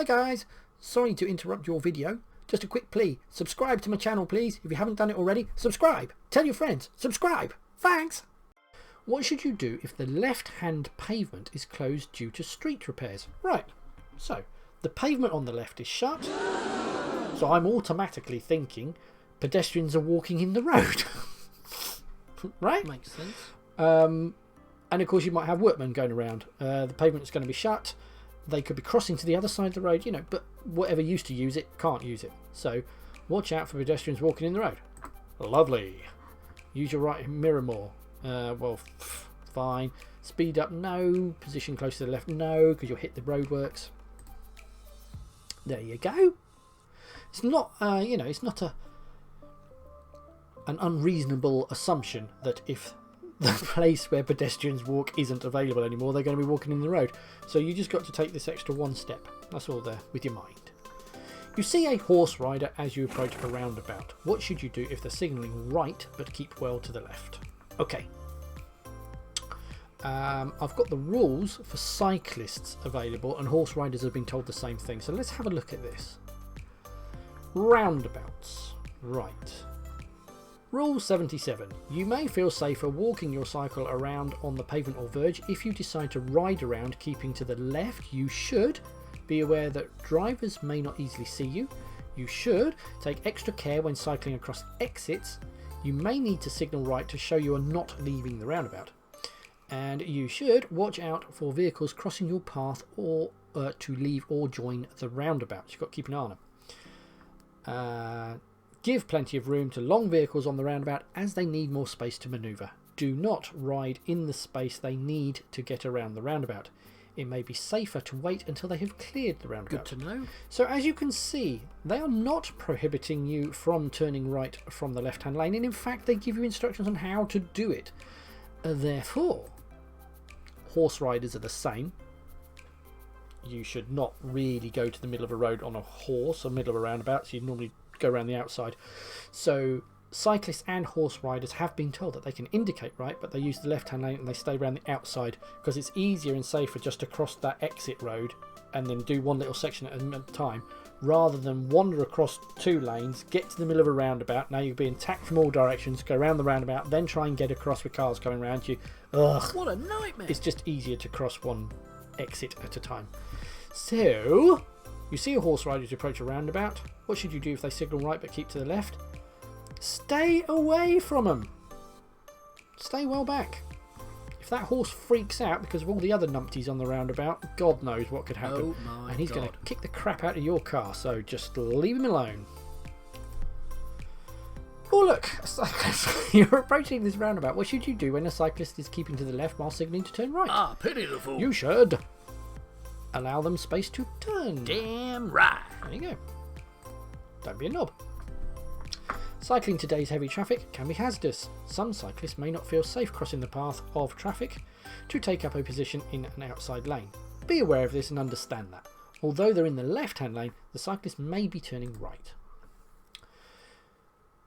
Hi guys, sorry to interrupt your video. Just a quick plea, subscribe to my channel please. If you haven't done it already, subscribe. Tell your friends, subscribe. Thanks. What should you do if the left-hand pavement is closed due to street repairs? Right, so the pavement on the left is shut. So I'm automatically thinking pedestrians are walking in the road. Right? Makes sense. And of course you might have workmen going around. The pavement is going to be shut. They could be crossing to the other side of the road, you know, but whatever used to use it can't use it. So watch out for pedestrians walking in the road. Lovely. Use your right mirror more. Well, fine. Speed up, no. Position close to the left, no, because you'll hit the roadworks. There you go. It's not, you know, it's not an unreasonable assumption that if the place where pedestrians walk isn't available anymore, they're going to be walking in the road. So you just got to take this extra one step. That's all there with your mind. You see a horse rider as you approach a roundabout. What should you do if they're signalling right but keep well to the left? Okay. I've got the rules for cyclists available, and horse riders have been told the same thing. So let's have a look at this. Roundabouts. Right. Rule 77. You may feel safer walking your cycle around on the pavement or verge. If you decide to ride around keeping to the left, you should be aware that drivers may not easily see you. You should take extra care when cycling across exits. You may need to signal right to show you are not leaving the roundabout. And you should watch out for vehicles crossing your path or to leave or join the roundabout. You've got to keep an eye on them. Give plenty of room to long vehicles on the roundabout as they need more space to manoeuvre. Do not ride in the space they need to get around the roundabout. It may be safer to wait until they have cleared the roundabout. Good to know. So as you can see, they are not prohibiting you from turning right from the left-hand lane, and in fact they give you instructions on how to do it. Therefore, horse riders are the same. You should not really go to the middle of a road on a horse or middle of a roundabout, so you normally go around the outside. So cyclists and horse riders have been told that they can indicate right, but they use the left hand lane and they stay around the outside because it's easier and safer just to cross that exit road and then do one little section at a time rather than wander across two lanes, get to the middle of a roundabout. Now you're being attacked from all directions, go around the roundabout, then try and get across with cars coming around you. Ugh, what a nightmare. It's just easier to cross one exit at a time. So you see a horse rider to approach a roundabout. What should you do if they signal right but keep to the left? Stay away from them. Stay well back. If that horse freaks out because of all the other numpties on the roundabout, God knows what could happen. Oh my and he's God. going to kick the crap out of your car, so just leave him alone. Oh look, you're approaching this roundabout. What should you do when a cyclist is keeping to the left while signalling to turn right? Ah, pity the fool. You should allow them space to turn. Damn right. There you go. Don't be a knob. Cycling today's heavy traffic can be hazardous. Some cyclists may not feel safe crossing the path of traffic to take up a position in an outside lane. Be aware of this and understand that. Although they're in the left-hand lane, the cyclist may be turning right.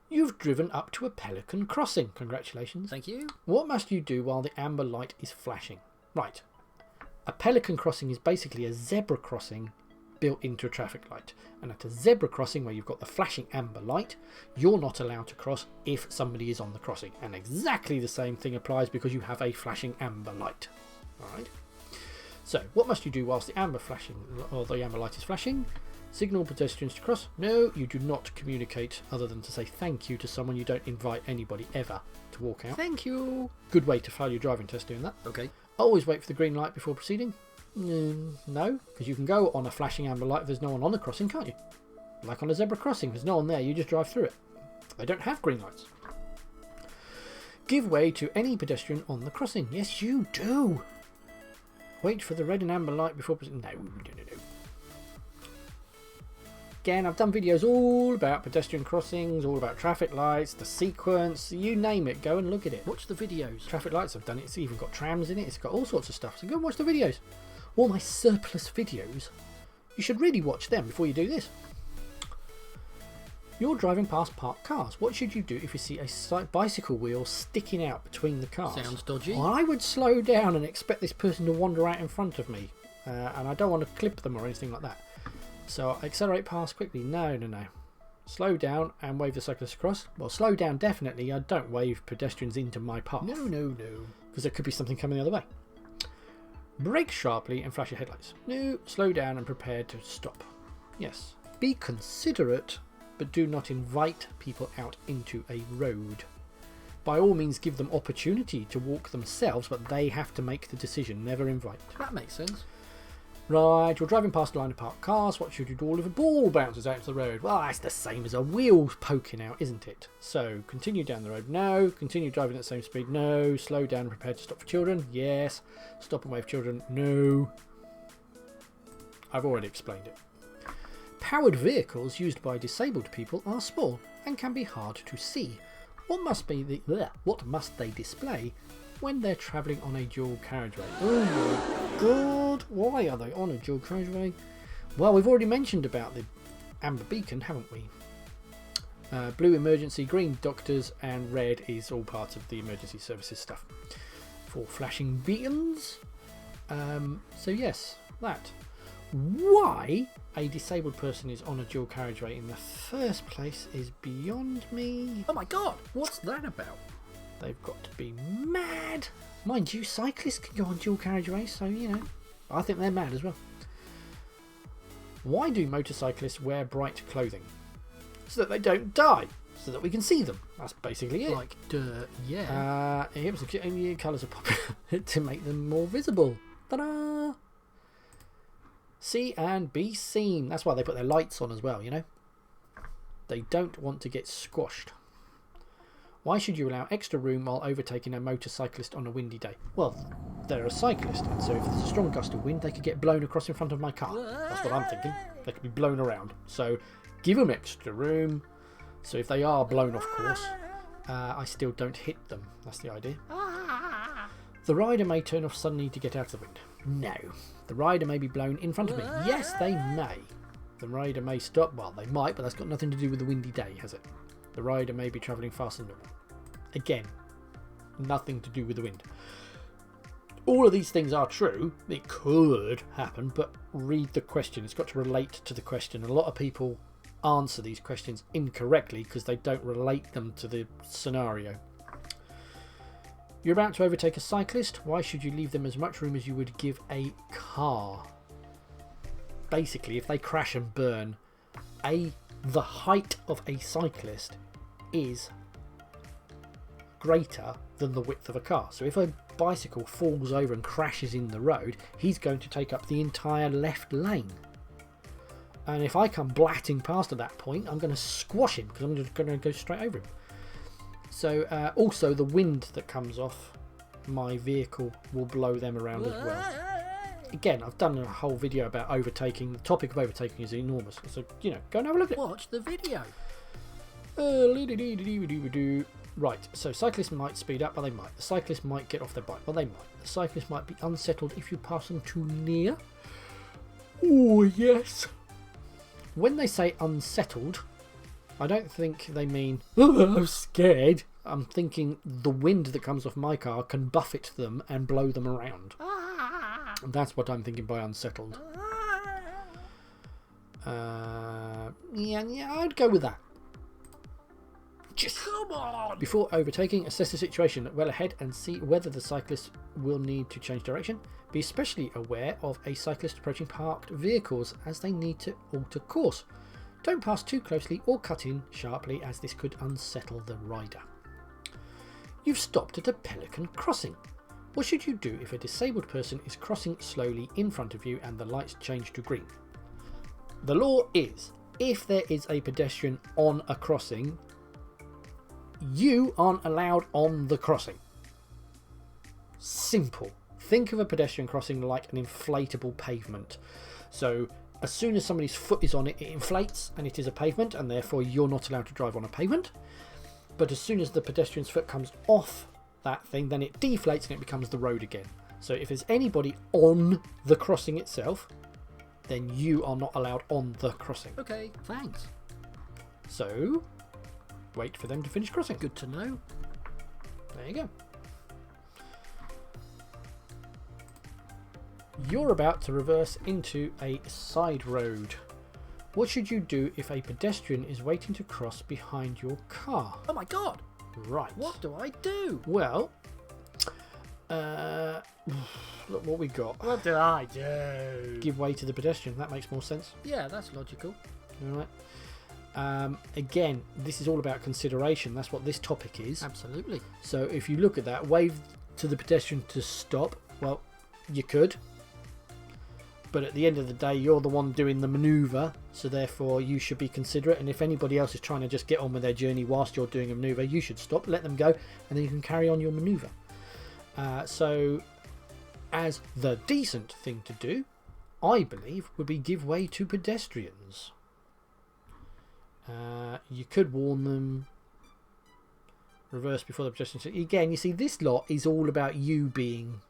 You've driven up to a Pelican Crossing. Congratulations. Thank you. What must you do while the amber light is flashing? Right. A Pelican Crossing is basically a zebra crossing built into a traffic light, and at a zebra crossing where you've got the flashing amber light, you're not allowed to cross if somebody is on the crossing, and exactly the same thing applies because you have a flashing amber light. Alright, so what must you do whilst the amber light is flashing? Signal pedestrians to cross? No, you do not communicate other than to say thank you to someone. You don't invite anybody ever to walk out. Thank you. Good way to fail your driving test doing that. Okay. Always wait for the green light before proceeding. No, because you can go on a flashing amber light if there's no one on the crossing, can't you? Like on a zebra crossing, there's no one there, you just drive through it. They don't have green lights. Give way to any pedestrian on the crossing. Yes, you do. Wait for the red and amber light before proceeding. No. Again, I've done videos all about pedestrian crossings, all about traffic lights, the sequence, you name it, go and look at it. Watch the videos. Traffic lights, I've done it, it's even got trams in it, it's got all sorts of stuff, so go and watch the videos. All my surplus videos, you should really watch them before you do this. You're driving past parked cars. What should you do if you see a bicycle wheel sticking out between the cars? Sounds dodgy. Well, I would slow down and expect this person to wander out in front of me. And I don't want to clip them or anything like that. So accelerate past quickly. No. Slow down and wave the cyclist across. Well, slow down definitely. I don't wave pedestrians into my path. No. Because there could be something coming the other way. Brake sharply and flash your headlights. No. Slow down and prepare to stop. Yes. Be considerate, but do not invite people out into a road. By all means, give them opportunity to walk themselves, but they have to make the decision. Never invite. That makes sense. Right, you're driving past a line of parked cars. What should you do if a ball bounces out into the road? Well, that's the same as a wheel poking out, isn't it? So, continue down the road. No. Continue driving at the same speed. No. Slow down and prepare to stop for children. Yes. Stop and wave children. No. I've already explained it. Powered vehicles used by disabled people are small and can be hard to see. What must they display when they're travelling on a dual carriageway? Oh my god, why are they on a dual carriageway? Well, we've already mentioned about the amber beacon, haven't we? Blue emergency, green doctors, and red is all part of the emergency services stuff. 4 flashing beacons. So yes, that. Why a disabled person is on a dual carriageway in the first place is beyond me. Oh my god, what's that about? They've got to be mad. Mind you, cyclists can go on dual carriageways, so you know, I think they're mad as well. Why do motorcyclists wear bright clothing? So that they don't die, so that we can see them. That's basically it. Like, yeah. Colours are popular to make them more visible. Ta-da! See and be seen. That's why they put their lights on as well, you know. They don't want to get squashed. Why should you allow extra room while overtaking a motorcyclist on a windy day? Well, they're a cyclist, and so if there's a strong gust of wind, they could get blown across in front of my car. That's what I'm thinking. They could be blown around. So give them extra room. So if they are blown off course, I still don't hit them. That's the idea. The rider may turn off suddenly to get out of the wind. No. The rider may be blown in front of me. Yes, they may. The rider may stop. Well, they might, but that's got nothing to do with the windy day, has it? The rider may be travelling faster than normal. Again, nothing to do with the wind. All of these things are true. It could happen, but read the question. It's got to relate to the question. A lot of people answer these questions incorrectly because they don't relate them to the scenario. You're about to overtake a cyclist. Why should you leave them as much room as you would give a car? Basically, if they crash and burn, the height of a cyclist is greater than the width of a car. So if a bicycle falls over and crashes in the road, he's going to take up the entire left lane. And if I come blatting past at that point, I'm going to squash him because I'm just going to go straight over him. So also the wind that comes off my vehicle will blow them around as well. Again, I've done a whole video about overtaking. The topic of overtaking is enormous. So, you know, go and have a look at it. Watch the video. Right, so cyclists might speed up, well they might. The cyclist might get off their bike, well they might. The cyclist might be unsettled if you pass them too near. Oh yes. When they say unsettled, I don't think they mean, oh, I'm scared. I'm thinking the wind that comes off my car can buffet them and blow them around. That's what I'm thinking by unsettled. Yeah, I'd go with that. Just come on! Before overtaking, assess the situation well ahead and see whether the cyclist will need to change direction. Be especially aware of a cyclist approaching parked vehicles as they need to alter course. Don't pass too closely or cut in sharply as this could unsettle the rider. You've stopped at a Pelican Crossing. What should you do if a disabled person is crossing slowly in front of you and the lights change to green? The law is, if there is a pedestrian on a crossing, you aren't allowed on the crossing. Simple. Think of a pedestrian crossing like an inflatable pavement. So as soon as somebody's foot is on it, it inflates and it is a pavement, and therefore you're not allowed to drive on a pavement. But as soon as the pedestrian's foot comes off that thing, then it deflates and it becomes the road again. So if there's anybody on the crossing itself, then you are not allowed on the crossing. Okay, thanks. So wait for them to finish crossing. Good to know. There you go. You're about to reverse into a side road. What should you do if a pedestrian is waiting to cross behind your car? Oh my god! Right. What do I do? Well, look what we got. What do I do? Give way to the pedestrian. That makes more sense. Yeah, that's logical. All right. Again, this is all about consideration. That's what this topic is. Absolutely. So if you look at that, wave to the pedestrian to stop. Well, you could. But at the end of the day, you're the one doing the manoeuvre, so therefore you should be considerate. And if anybody else is trying to just get on with their journey whilst you're doing a manoeuvre, you should stop, let them go, and then you can carry on your manoeuvre. So, as the decent thing to do, I believe, would be give way to pedestrians. You could warn them, reverse before the pedestrian. Again, you see, this lot is all about you being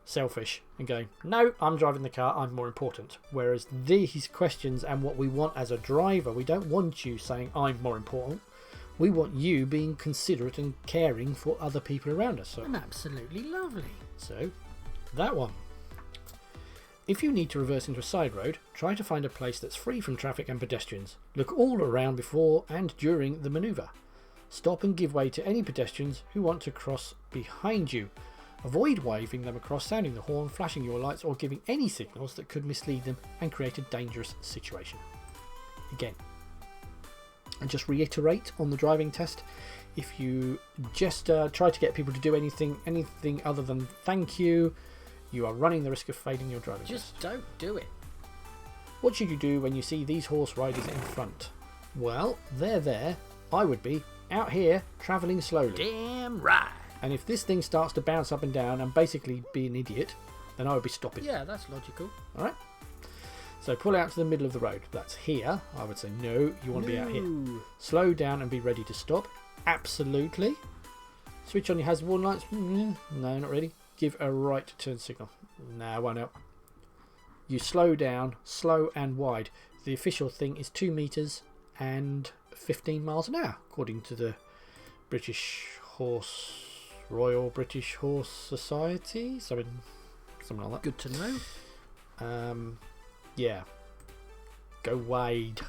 selfish and going, no, I'm driving the car, I'm more important. Whereas these questions and what we want as a driver, we don't want you saying I'm more important. We want you being considerate and caring for other people around us. So, And absolutely lovely. so that one. If you need to reverse into a side road, try to find a place that's free from traffic and pedestrians. Look all around before and during the manoeuvre. Stop and give way to any pedestrians who want to cross behind you. Avoid waving them across, sounding the horn, flashing your lights, or giving any signals that could mislead them and create a dangerous situation. Again, and just reiterate on the driving test, if you just try to get people to do anything other than thank you, you are running the risk of failing your driving test. Just don't do it. What should you do when you see these horse riders in front? Well, they're there. I would be out here travelling slowly. Damn right. And if this thing starts to bounce up and down and basically be an idiot, then I would be stopping. Yeah, that's logical. Alright? So pull out to the middle of the road. That's here. I would say no, you want to be out here. Slow down and be ready to stop. Absolutely. Switch on your hazard warning lights. No, not really. Give a right turn signal. No, won't help. You slow down, slow and wide. The official thing is 2 metres and 15 miles an hour, according to the Royal British Horse Society. Something like that. Good to know. Yeah. Go wide.